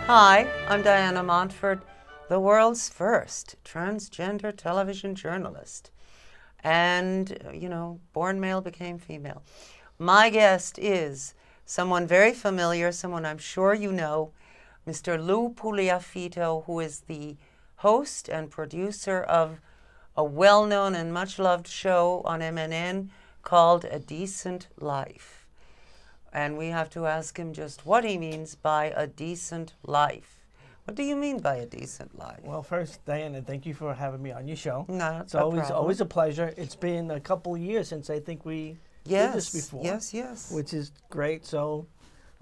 Hi, I'm Diana Montford, the world's first transgender television journalist. And, born male became female. My guest is someone very familiar, someone I'm sure you know, Mr. Lou Puliafito, who is the host and producer of a well-known and much-loved show on MNN called A Decent Life. And we have to ask him just what he means by a decent life. What do you mean by a decent life? Well, first, Diana, thank you for having me on your show. No, it's always a pleasure. It's been a couple of years since I think we did this before. Yes. Which is great. So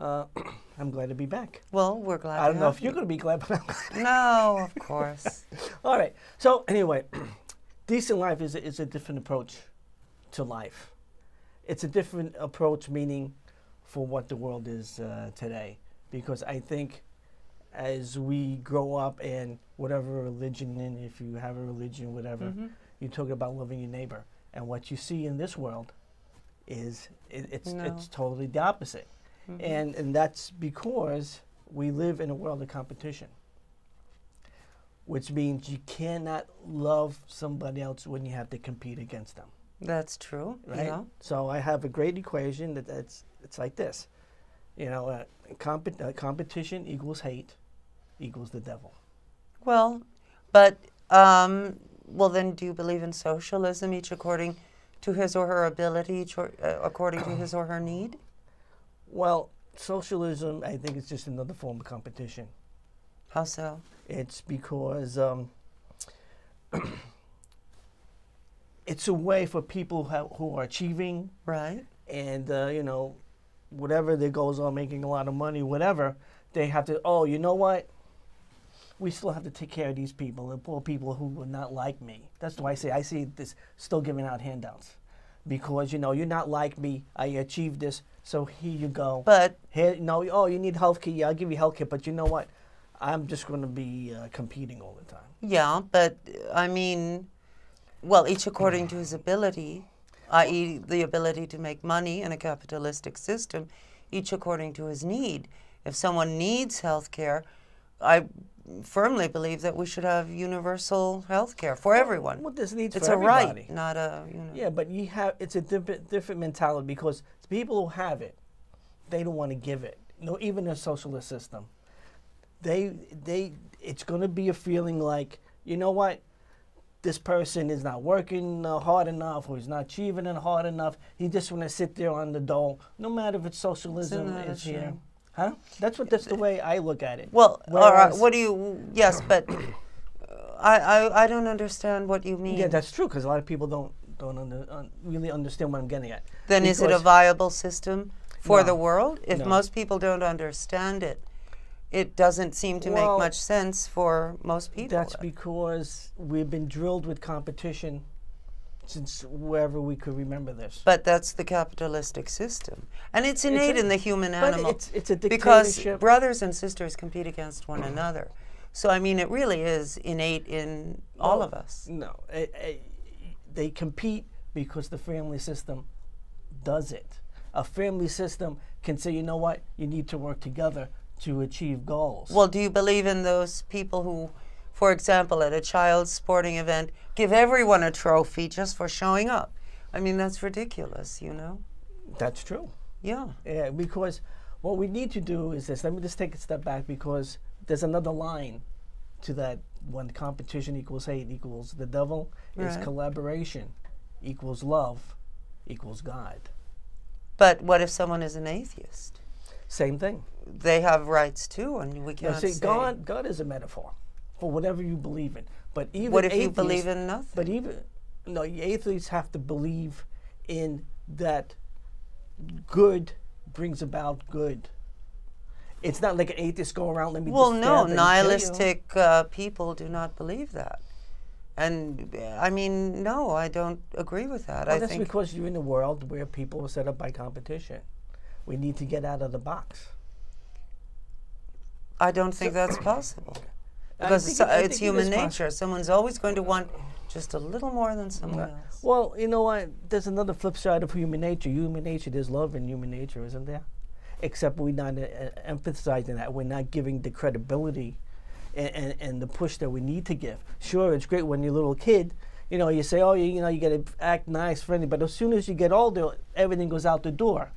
I'm glad to be back. Well, we're glad. I don't know if you're going to be glad, but I'm glad. No, of course. All right. So anyway, decent life is a different approach to life. It's a different approach, meaning for what the world is today. Because I think as we grow up in whatever religion, and if you have a religion, whatever, you talk about loving your neighbor. And what you see in this world is it's totally the opposite. And that's because we live in a world of competition, which means you cannot love somebody else when you have to compete against them. That's true. Right? Yeah. So I have a great equation it's like this. Competition equals hate equals the devil. Well, but, then do you believe in socialism, each according to his or her ability, each according to his or her need? Well, socialism, I think, is just another form of competition. How so? It's because it's a way for people who are achieving. Right. And, whatever that goes on, making a lot of money, whatever, they have to, you know what? We still have to take care of these people, the poor people who would not like me. That's why I see this still giving out handouts. Because, you're not like me, I achieved this, so here you go. But here, you need health care, yeah, I'll give you health care, but you know what? I'm just going to be competing all the time. Yeah, but, each according to his ability, i.e. the ability to make money in a capitalistic system, each according to his need. If someone needs health care, I firmly believe that we should have universal health care for everyone. Well, this needs it's for a everybody. Right, not a, Yeah, but it's a different mentality because the people who have it, they don't want to give it. Even in a socialist system, it's going to be a feeling like, you know what? This person is not working hard enough, or he's not achieving it hard enough. He just want to sit there on the dole, no matter if it's socialism is here. Huh? That's the way I look at it. Well, what do you? Yes, but I don't understand what you mean. Yeah, that's true because a lot of people don't really understand what I'm getting at. Then is it a viable system for the world? If most people don't understand it, it doesn't seem to make much sense for most people. That's because we've been drilled with competition since wherever we could remember this. But that's the capitalistic system. And it's innate in the human animal. But it's a dictatorship. Because brothers and sisters compete against one another. So, it really is innate in all of us. No. They compete because the family system does it. A family system can say, you know what, you need to work together to achieve goals. Well, do you believe in those people who, for example, at a child's sporting event, give everyone a trophy just for showing up? That's ridiculous, That's true. Yeah. Yeah, because what we need to do is this. Let me just take a step back because there's another line to that. When competition equals hate equals the devil, is collaboration equals love equals God. But what if someone is an atheist? Same thing. They have rights too, and we can't say God is a metaphor for whatever you believe in. But even what if you believe in nothing? But atheists have to believe in that good brings about good. It's not like an atheist go around. Nihilistic people do not believe that. And no, I don't agree with that. Well, that's because you're in a world where people are set up by competition. We need to get out of the box. I don't think that's possible. Because it's human nature. Someone's always going to want just a little more than someone else. Well, you know what? There's another flip side of human nature. Human nature, there's love in human nature, isn't there? except we're not emphasizing that. We're not giving the credibility and the push that we need to give. Sure, it's great when you're a little kid, you say, oh, you got to act nice, friendly, but as soon as you get older, everything goes out the door.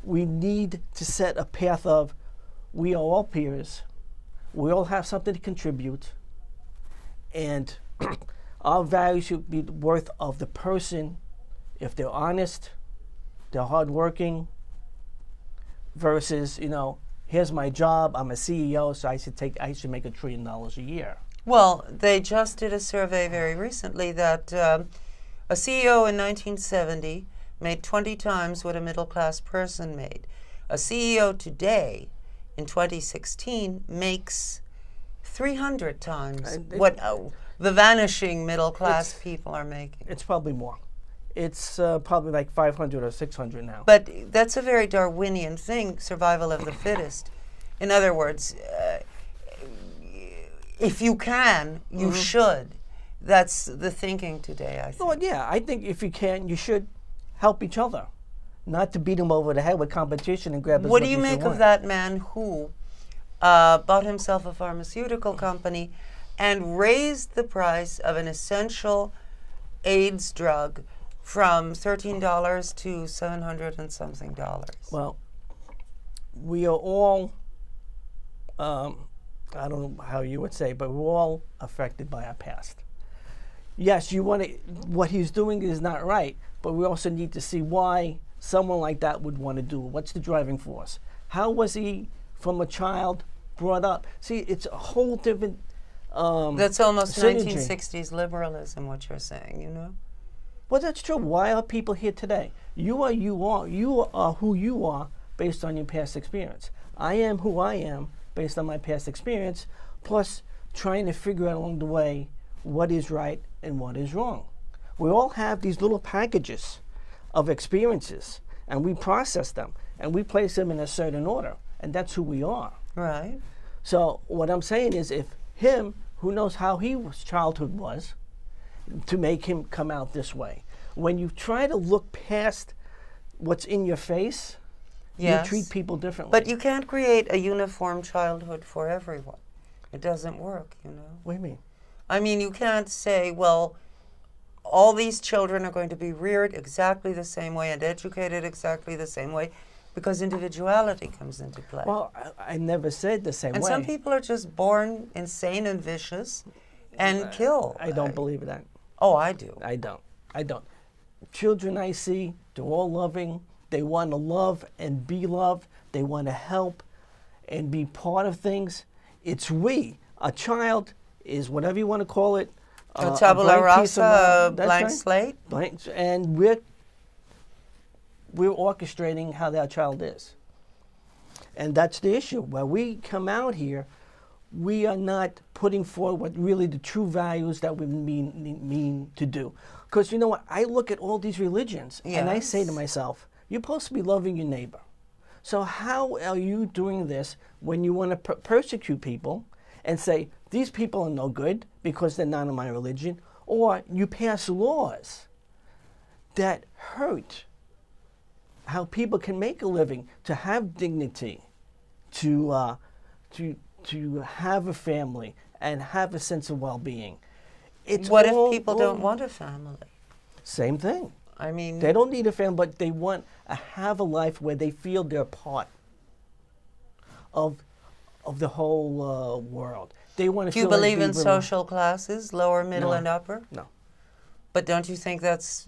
We need to set a path of, we are all peers, we all have something to contribute, and our value should be worth of the person if they're honest, they're hardworking, versus, here's my job, I'm a CEO, so I should make $1 trillion a year. Well, they just did a survey very recently that a CEO in 1970 made 20 times what a middle-class person made. A CEO today, in 2016, makes 300 times what the vanishing middle-class people are making. It's probably more. It's probably like 500 or 600 now. But that's a very Darwinian thing, survival of the fittest. In other words, if you can, you should. That's the thinking today, I think. Well, yeah, I think if you can, you should help each other. Not to beat them over the head with competition and grab as much as you want. What do you make of that man who bought himself a pharmaceutical company and raised the price of an essential AIDS drug from $13 to $700 and something dollars? Well, we are all, I don't know how you would say, but we're all affected by our past. Yes, what he's doing is not right, but we also need to see why someone like that would want to do it. What's the driving force? How was he, from a child, brought up? See, it's a whole different That's almost synergy. 1960s liberalism, what you're saying, Well, that's true. Why are people here today? You are who you are based on your past experience. I am who I am based on my past experience, plus trying to figure out along the way what is right and what is wrong. We all have these little packages of experiences, and we process them, and we place them in a certain order, and that's who we are. Right. So what I'm saying is, if him, who knows how his childhood was, to make him come out this way. When you try to look past what's in your face, Yes. you treat people differently. But you can't create a uniform childhood for everyone. It doesn't work, What do you mean? I mean, you can't say, well, all these children are going to be reared exactly the same way and educated exactly the same way, because individuality comes into play. Well, I never said the same and way. some people are just born insane and vicious and kill. I don't believe that. Oh, I do. I don't. Children I see, they're all loving. They want to love and be loved. They want to help and be part of things. It's we. A child is whatever you want to call it. A tabula rasa, a that's blank right. slate. And we're orchestrating how that child is. And that's the issue. When we come out here, we are not putting forward what really the true values that we mean to do. Because you know what? I look at all these religions and I say to myself, you're supposed to be loving your neighbor. So how are you doing this when you want to persecute people and say, these people are no good because they're not in my religion, or you pass laws that hurt how people can make a living, to have dignity, to have a family and have a sense of well-being. What if people don't want a family? Same thing. I mean, They don't need a family, but they want to have a life where they feel they're part of the whole world. They want to. do you feel believe like in social classes, lower, middle, No. and upper? No. But don't you think that's,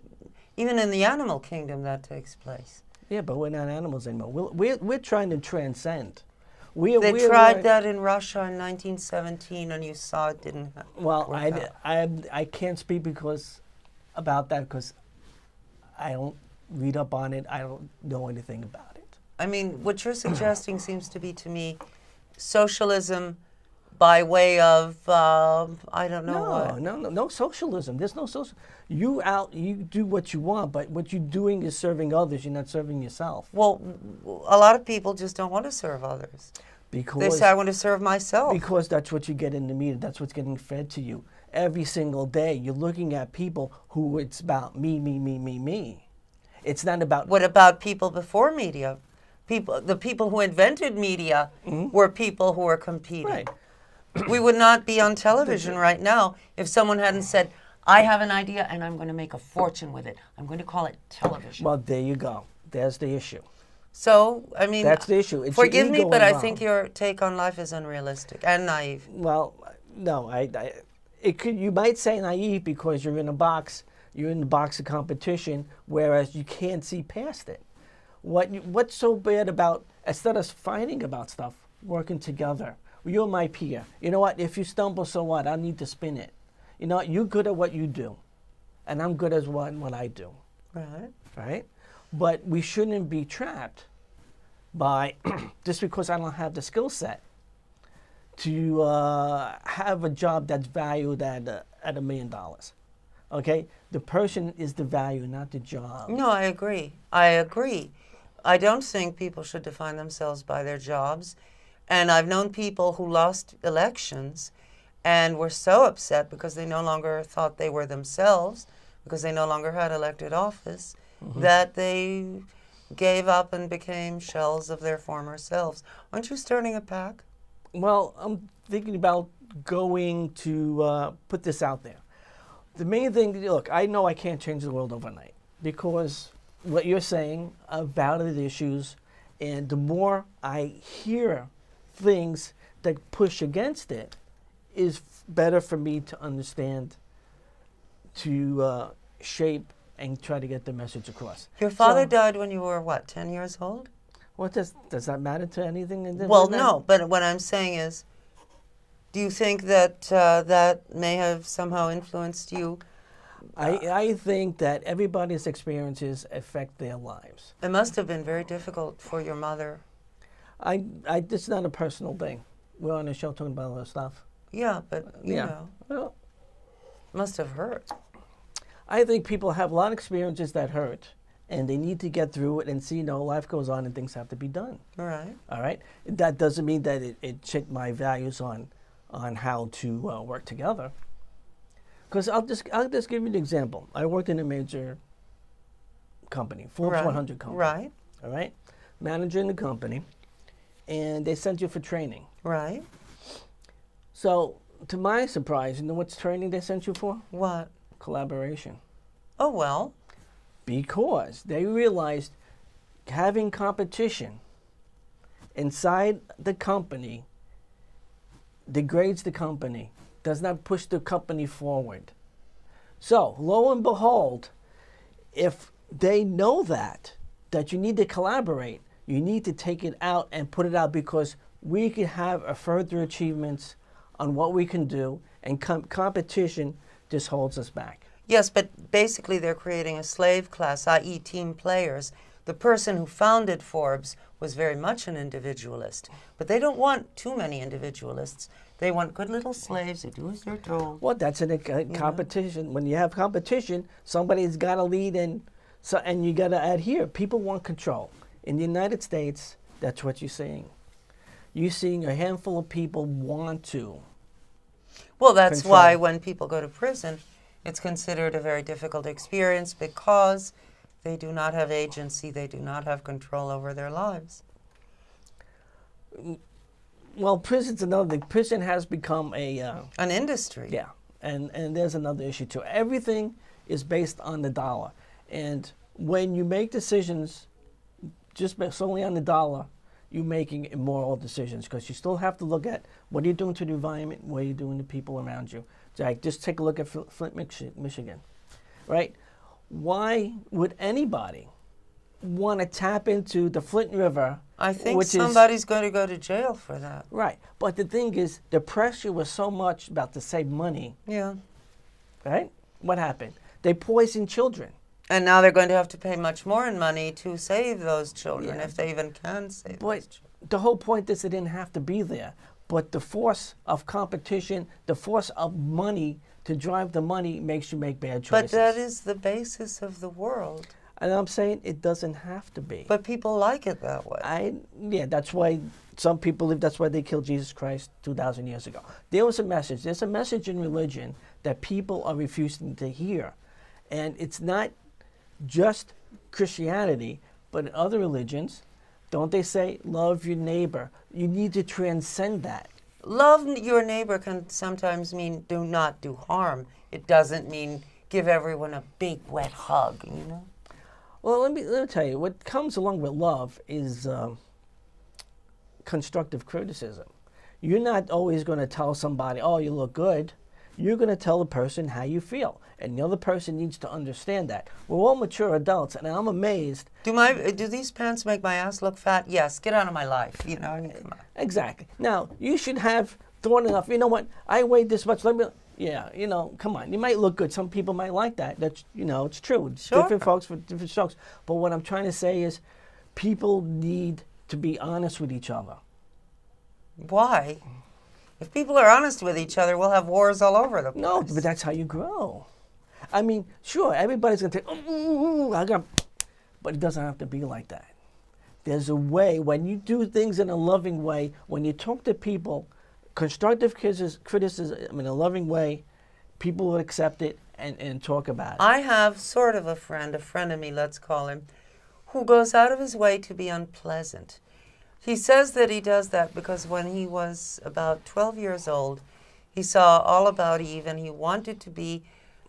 even in the animal kingdom, that takes place? Yeah, but we're not animals anymore. We're trying to transcend. They tried that in Russia in 1917, and you saw it didn't happen. Well, I can't speak about that because I don't read up on it. I don't know anything about it. I mean, what you're suggesting seems to be, to me, socialism by way of, I don't know what. No socialism. There's no social. You do what you want, but what you're doing is serving others. You're not serving yourself. Well, a lot of people just don't want to serve others. Because They say, I want to serve myself. Because that's what you get in the media. That's what's getting fed to you. Every single day, you're looking at people who it's about me. It's not about... What about people before media? The people who invented media were people who were competing. Right. We would not be on television right now if someone hadn't said, I have an idea and I'm going to make a fortune with it. I'm going to call it television. Well, there you go. There's the issue. So, I mean, That's the issue. It's forgive your me, ego but I involved. think your take on life is unrealistic and naive. Well, no, it could. You might say naive because you're in a box. You're in the box of competition, whereas you can't see past it. What's so bad about, instead of fighting about stuff, working together? You're my peer. You know what? If you stumble, so what? I need to spin it. You know what? You're good at what you do, and I'm good at what I do. Right. Right? But we shouldn't be trapped by, just because I don't have the skill set, to have a job that's valued at $1 million. Okay? The person is the value, not the job. No, I agree. I don't think people should define themselves by their jobs. And I've known people who lost elections and were so upset because they no longer thought they were themselves, because they no longer had elected office, that they gave up and became shells of their former selves. Aren't you starting a PAC? Well, I'm thinking about going to put this out there. The main thing, look, I know I can't change the world overnight because what you're saying are valid issues, and the more I hear things that push against it, is better for me to understand, to shape and try to get the message across. Your father died when you were, what, 10 years old? What does that matter to anything? Well, no, but what I'm saying is, do you think that that may have somehow influenced you? I think that everybody's experiences affect their lives. It must have been very difficult for your mother. It's not a personal thing. We're on a show talking about all this stuff. Yeah, but, you know, Well, must have hurt. I think people have a lot of experiences that hurt, and they need to get through it and see, life goes on and things have to be done. All right. All right? That doesn't mean that it checked my values on how to work together. Because I'll just give you an example. I worked in a major company, Forbes 100 company. Right. All right? Manager in the company, and they sent you for training. Right. So, to my surprise, you know what's training they sent you for? What? Collaboration. Oh, well. Because they realized having competition inside the company degrades the company, does not push the company forward. So, lo and behold, if they know that you need to collaborate, you need to take it out and put it out, because we can have a further achievements on what we can do, and competition just holds us back. Yes, but basically they're creating a slave class, i.e. team players. The person who founded Forbes was very much an individualist, but they don't want too many individualists. They want good little slaves who do as they're told. Well, that's a competition. When you have competition, somebody's got to lead, and you got to adhere. People want control. In the United States, that's what you're seeing. You're seeing a handful of people want to. Well, that's control. why when people go to prison, it's considered a very difficult experience, because they do not have agency, they do not have control over their lives. Well, prison's another thing. Prison has become an industry. Yeah, and there's another issue too. Everything is based on the dollar, and when you make decisions just solely on the dollar, you're making immoral decisions, because you still have to look at what are you doing to the environment, what are you doing to people around you. Like, just take a look at Flint, Michigan, right? Why would anybody want to tap into the Flint River? I think somebody's going to go to jail for that. Right. But the thing is, the pressure was so much about to save money. Yeah. Right? What happened? They poisoned children. And now they're going to have to pay much more in money to save those children, if they even can save those children. The whole point is it didn't have to be there. But the force of competition, the force of money to drive the money makes you make bad choices. But that is the basis of the world. And I'm saying it doesn't have to be. But people like it that way. That's why some people live, that's why they killed Jesus Christ 2,000 years ago. There was a message. There's a message in religion that people are refusing to hear. And it's not just Christianity, but in other religions, Don't they say, love your neighbor? You need to transcend that. Love your neighbor can sometimes mean do not do harm. It doesn't mean give everyone a big wet hug, you know? Well, let me tell you, what comes along with love is constructive criticism. You're not always going to tell somebody, oh, you look good. You're going to tell the person how you feel. And the other person needs to understand that. We're all mature adults, and I'm amazed. Do these pants make my ass look fat? Yes. Get out of my life. You know, I mean, come on. Exactly. Now, you should have thought enough. You know what? I weighed this much. Let me. Yeah, you know, come on. You might look good. Some people might like that. That's, you know, it's true. Sure. Different folks for different strokes. But what I'm trying to say is people need to be honest with each other. Why? If people are honest with each other, we'll have wars all over the place. No, but that's how you grow. I mean, sure, everybody's going to take, but it doesn't have to be like that. There's a way, when you do things in a loving way, when you talk to people, constructive criticism in a loving way, people will accept it and talk about it. I have sort of a friend of me, let's call him, who goes out of his way to be unpleasant. He says that he does that because when he was about 12 years old, he saw All About Eve and he wanted to be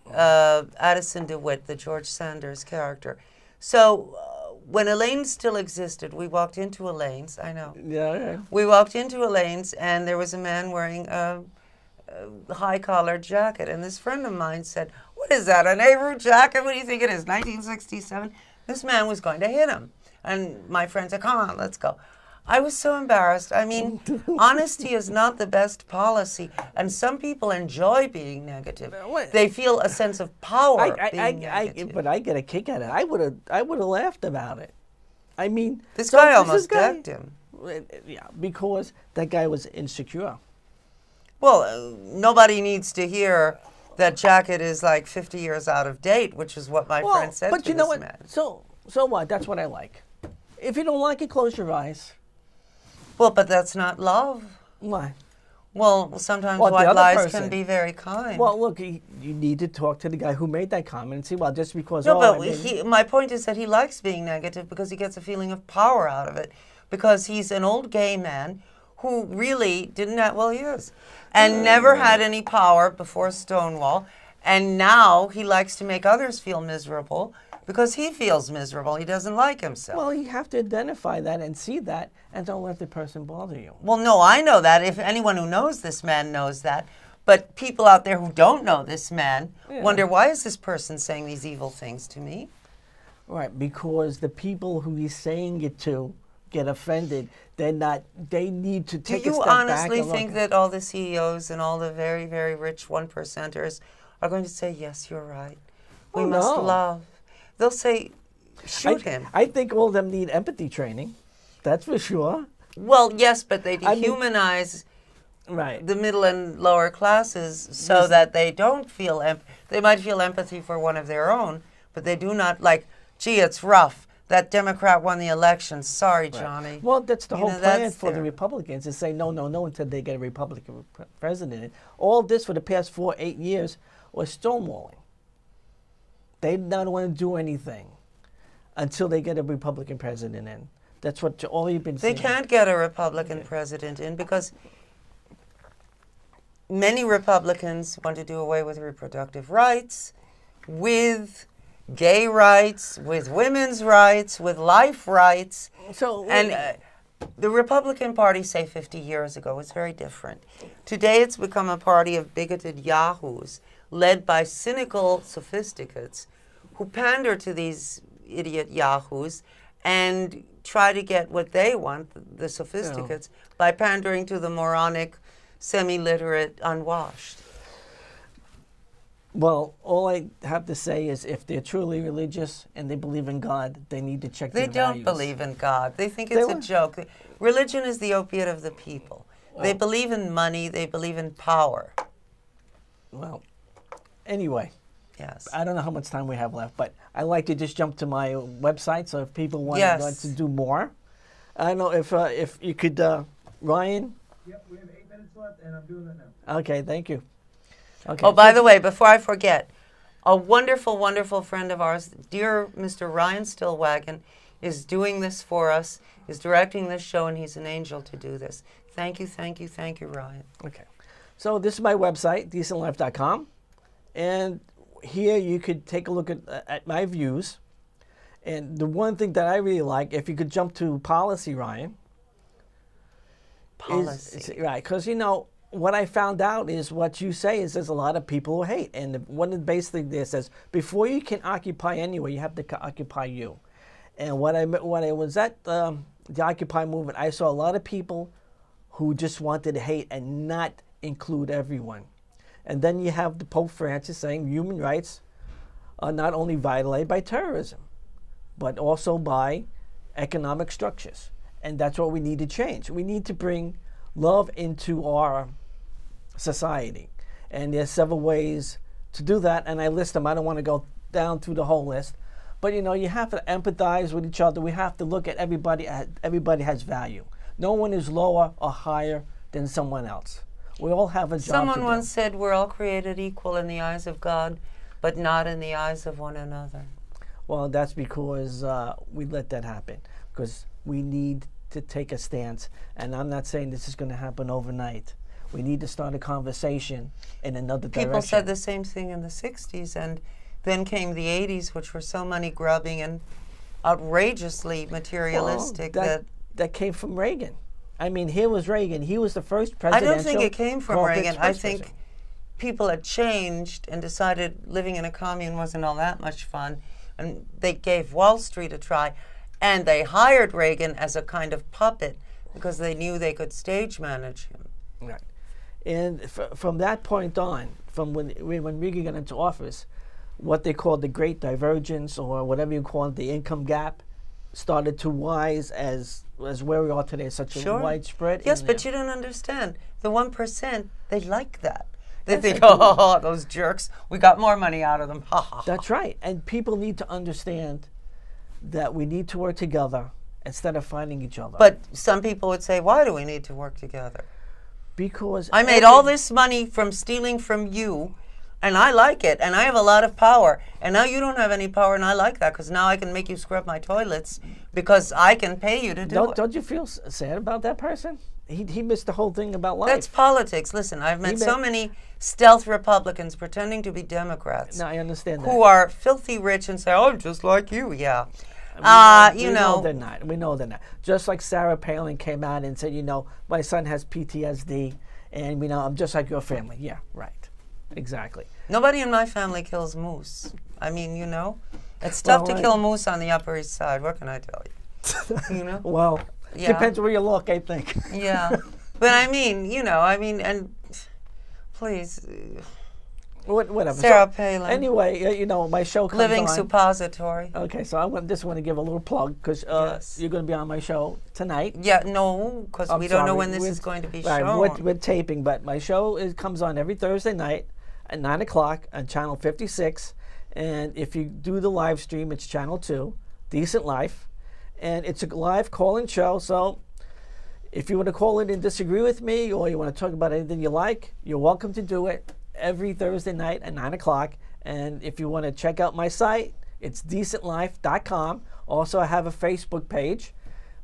Addison DeWitt, the George Sanders character. So when Elaine's still existed, we walked into Elaine's, I know. Yeah. We walked into Elaine's and there was a man wearing a high-collared jacket. And this friend of mine said, what is that, a Nehru jacket? What do you think it is, 1967? This man was going to hit him. And my friend said, come on, let's go. I was so embarrassed. I mean, honesty is not the best policy, and some people enjoy being negative. They feel a sense of power being negative. But I get a kick out of it. I would have laughed about it. I mean, this guy almost decked him. Yeah, because that guy was insecure. Well, nobody needs to hear that jacket is like 50 years out of date, which is what my friend said to this man. But you know what? So what? That's what I like. If you don't like it, close your eyes. Well, but that's not love. Why? Well, sometimes white lies can be very kind. Well, look, you need to talk to the guy who made that comment and see, well, just because... No, but my point is that he likes being negative because he gets a feeling of power out of it. Because he's an old gay man who really didn't have... Well, he is. And never had any power before Stonewall. And now he likes to make others feel miserable because he feels miserable. He doesn't like himself. Well, you have to identify that and see that and don't let the person bother you. Well, no, I know that. If anyone who knows this man knows that. But people out there who don't know this man wonder, why is this person saying these evil things to me? Right, because the people who he's saying it to get offended. They need to take a step back. Do you honestly think that all the CEOs and all the very, very rich 1%ers are going to say, yes, you're right. We must love. They'll say, shoot him. I think all of them need empathy training. That's for sure. Well, yes, but they dehumanize the middle and lower classes so that they don't feel they might feel empathy for one of their own, but they do not gee, it's rough. That Democrat won the election. Sorry, Johnny. Well, that's the whole plan for the Republicans is say no until they get a Republican president. All this for the past 8 years was stonewalling. They don't want to do anything until they get a Republican president in. That's what all you've been saying. They can't get a Republican president in because many Republicans want to do away with reproductive rights, with gay rights, with women's rights, with life rights. And the Republican Party, say 50 years ago, was very different. Today it's become a party of bigoted yahoos led by cynical sophisticates who pander to these idiot yahoos and try to get what they want, the sophisticates, by pandering to the moronic, semi-literate, unwashed. Well, all I have to say is if they're truly religious and they believe in God, they need to check their values. They don't believe in God. They think it's a joke. Religion is the opiate of the people. They believe in money. They believe in power. Well, anyway. Yes. I don't know how much time we have left, but I like to just jump to my website, so if people want to do more. I don't know if you could, Ryan? Yep, we have 8 minutes left, and I'm doing that now. Okay, thank you. Okay. Oh, by the way, before I forget, a wonderful, wonderful friend of ours, dear Mr. Ryan Stillwagon, is doing this for us, is directing this show, and he's an angel to do this. Thank you, thank you, thank you, Ryan. Okay. So this is my website, decentlife.com. And here you could take a look at my views. And the one thing that I really like, if you could jump to policy, Ryan. Policy. Right, because, what I found out is what you say is there's a lot of people who hate. And one of the basic things there says, before you can occupy anywhere, you have to occupy you. And when I was at the Occupy movement, I saw a lot of people who just wanted to hate and not include everyone. And then you have the Pope Francis saying human rights are not only violated by terrorism, but also by economic structures. And that's what we need to change. We need to bring love into our society. And there's several ways to do that, and I list them. I don't want to go down through the whole list. But, you have to empathize with each other. We have to look at everybody. Everybody has value. No one is lower or higher than someone else. We all have a job to do. Someone once said we're all created equal in the eyes of God, but not in the eyes of one another. Well, that's because we let that happen. Because we need to take a stance. And I'm not saying this is going to happen overnight. We need to start a conversation in another direction. People said the same thing in the 60s, and then came the 80s, which were so money grubbing and outrageously materialistic. Well, that came from Reagan. I mean, here was Reagan. He was the first presidential. I don't think it came from Reagan. I think person. People had changed and decided living in a commune wasn't all that much fun, and they gave Wall Street a try, and they hired Reagan as a kind of puppet because they knew they could stage manage him. Right. And from that point on, from when Reagan got into office, what they called the Great Divergence, or whatever you call it, the income gap, started to rise as where we are today, such a widespread. Yes, but you don't understand. The 1%, they like that. They think, oh, those jerks, we got more money out of them. Ha, ha, ha. That's right. And people need to understand that we need to work together instead of fighting each other. But some people would say, why do we need to work together? Because I made all this money from stealing from you, and I like it, and I have a lot of power. And now you don't have any power, and I like that, because now I can make you scrub my toilets because I can pay you to do it. Don't you feel sad about that person? He missed the whole thing about life. That's politics. Listen, I've met so many stealth Republicans pretending to be Democrats. No, I understand that. Who are filthy rich and say, oh, just like you, yeah. We know they're not. We know they're not. Just like Sarah Palin came out and said, my son has PTSD, and I'm just like your family. Yeah, right. Exactly. Nobody in my family kills moose. I mean, it's tough to kill moose on the Upper East Side. What can I tell you? Well, depends where you look, I think. Yeah, but and please. Whatever. Sarah Palin. Anyway, my show comes Living on. Suppository. Okay, so I just want to give a little plug because you're going to be on my show tonight. Yeah, no, because we don't know when this is going to be shown. We're taping, but my show comes on every Thursday night at 9 o'clock on Channel 56. And if you do the live stream, it's Channel 2, Decent Life. And it's a live call-in show, so if you want to call in and disagree with me or you want to talk about anything you like, you're welcome to do it every Thursday night at 9 o'clock. And if you want to check out my site, it's decentlife.com. Also, I have a Facebook page,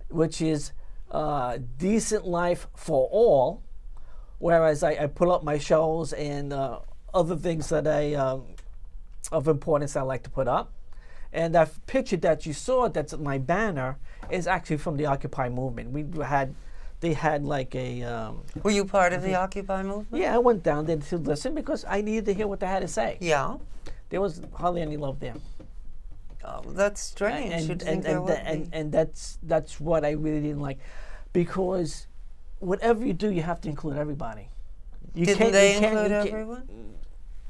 which is Decent Life for All, whereas I put up my shows and other things that of importance I like to put up. And that picture that you saw, that's my banner, is actually from the Occupy movement. They had like a... Were you part of the Occupy movement? Yeah, I went down there to listen because I needed to hear what they had to say. Yeah. There was hardly any love there. Oh, that's strange. And that's what I really didn't like. Because whatever you do, you have to include everybody. Didn't they include everyone?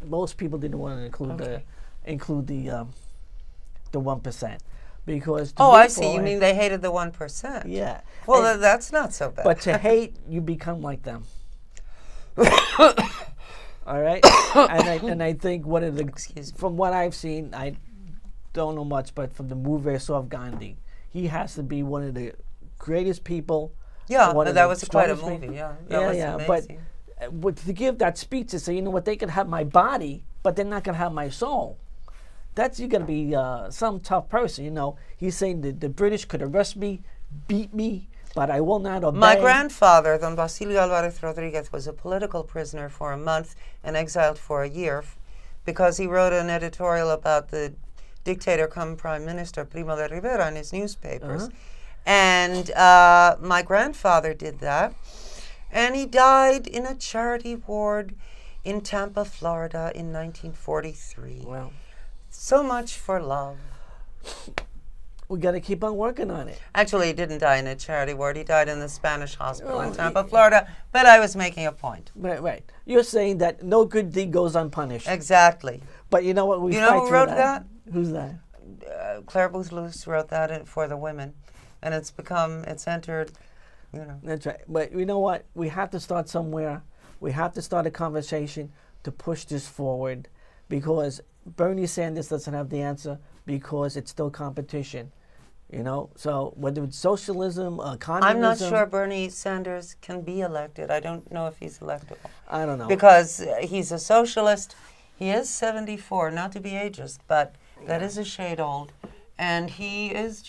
Most people didn't want to include the 1%. Because I see. You mean they hated the 1%? Yeah. Well, that's not so bad. But to hate, you become like them. All right. and I think one of the from what I've seen, I don't know much, but from the movie I saw of Gandhi, he has to be one of the greatest people. Yeah, that was quite a movie. Yeah, that was amazing. But to give that speech to say, you know what, they can have my body, but they're not going to have my soul. that's you got to be some tough person. You know, he's saying that the British could arrest me, beat me, but I will not obey. My grandfather, Don Basilio Alvarez Rodriguez, was a political prisoner for a month and exiled for a year because he wrote an editorial about the dictator come prime minister, Primo de Rivera, in his newspapers. And my grandfather did that. And he died in a charity ward in Tampa, Florida in 1943. Well, so much for love. We got to keep on working on it. Actually, he didn't die in a charity ward. He died in the Spanish hospital in Tampa, Florida. But I was making a point. Right. You're saying that no good deed goes unpunished. Exactly. But you know what? We you fight know who for wrote that? Who's that? Claire Booth Luce wrote that for the women. And it's entered, you know. That's right. But you know what? We have to start somewhere. We have to start a conversation to push this forward, because Bernie Sanders doesn't have the answer, because it's still competition. You know, so whether it's socialism, communism. I'm not sure Bernie Sanders can be elected. I don't know if he's electable. I don't know. Because he's a socialist. He is 74, not to be ageist, but that is a shade old. And he's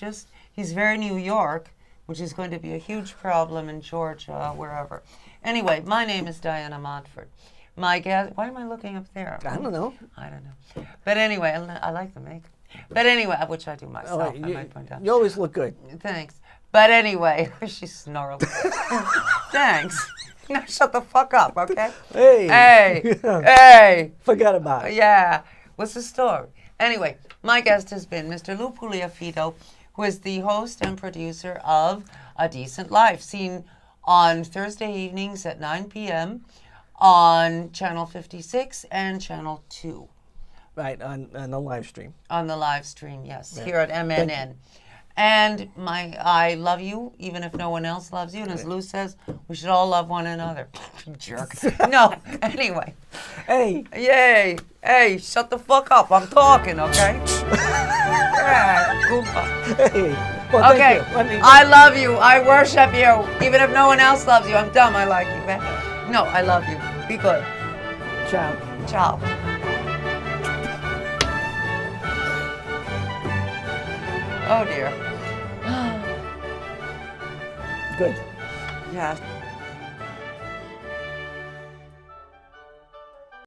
very New York, which is going to be a huge problem in Georgia, wherever. Anyway, my name is Diana Montford. My guest, why am I looking up there? I don't know. I don't know. But anyway, I like the makeup. But anyway, which I do myself, I might point out. You always look good. Thanks. But anyway, she snarled. Thanks. Now shut the fuck up, okay? Hey. Hey. Forgot about it. Yeah. What's the story? Anyway, my guest has been Mr. Lou Puliafito, who is the host and producer of A Decent Life, seen on Thursday evenings at 9 p.m. on Channel 56 and Channel 2. Right, on the live stream. On the live stream, yes, here at MNN. And I love you, even if no one else loves you. And as Lou says, we should all love one another. Jerk. No, anyway. Hey. Yay. Hey, shut the fuck up. I'm talking, okay? Yeah, Goomba. Hey. Well, okay, I love you. I worship you. Even if no one else loves you. I'm dumb. I like you, man. No, I love you. Be good. Ciao. Ciao. Oh, dear. Good. Yeah.